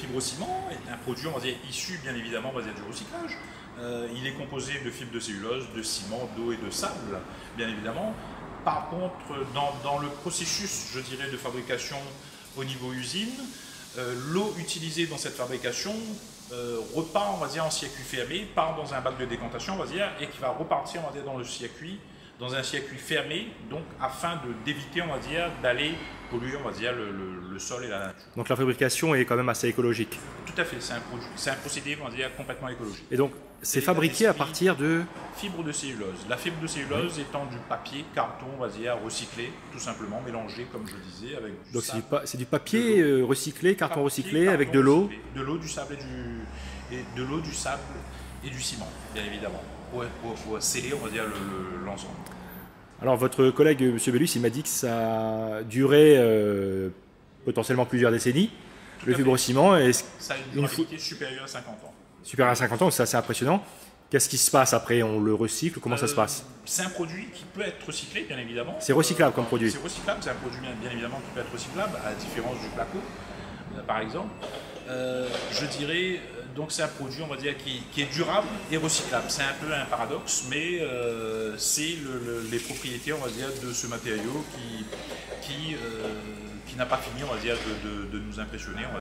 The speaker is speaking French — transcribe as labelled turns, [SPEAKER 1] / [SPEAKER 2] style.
[SPEAKER 1] fibrociment est un produit, on va dire, issu bien évidemment, on va dire, du recyclage. Il est composé de fibres de cellulose, de ciment, d'eau et de sable, bien évidemment. Par contre, dans le processus, je dirais, de fabrication au niveau usine, l'eau utilisée dans cette fabrication repart, on va dire, en circuit fermé, part dans un bac de décantation, on va dire, et qui va repartir, on va dire, dans un circuit fermé, donc afin d'éviter, on va dire, d'aller polluer, on va dire, le sol et la nature.
[SPEAKER 2] Donc la fabrication est quand même assez écologique.
[SPEAKER 1] Tout à fait, c'est un procédé, on va dire, complètement écologique.
[SPEAKER 2] Et donc c'est fabriqué à partir de
[SPEAKER 1] fibre de cellulose. La fibre de cellulose étant du papier, carton, on va dire, recyclé, tout simplement, mélangé, comme je disais, avec du
[SPEAKER 2] donc
[SPEAKER 1] sable.
[SPEAKER 2] c'est du papier recyclé, carton recyclé, avec de l'eau.
[SPEAKER 1] De l'eau, du sable du sable et du ciment, bien évidemment, pour sceller, on va dire, l'ensemble.
[SPEAKER 2] Alors votre collègue M. Bellus, il m'a dit que ça durait potentiellement plusieurs décennies, le fibrociment.
[SPEAKER 1] Ça a une durabilité supérieure à 50 ans.
[SPEAKER 2] Supérieur à 50 ans, c'est assez impressionnant. Qu'est-ce qui se passe après? On le recycle? Comment ça se passe?
[SPEAKER 1] C'est un produit qui peut être recyclé, bien évidemment.
[SPEAKER 2] C'est recyclable comme produit?
[SPEAKER 1] C'est recyclable, c'est un produit bien évidemment qui peut être recyclable, à la différence du placo, par exemple. Je dirais, donc c'est un produit, on va dire, qui est durable et recyclable. C'est un peu un paradoxe, mais c'est les propriétés, on va dire, de ce matériau qui n'a pas fini, on va dire, de nous impressionner.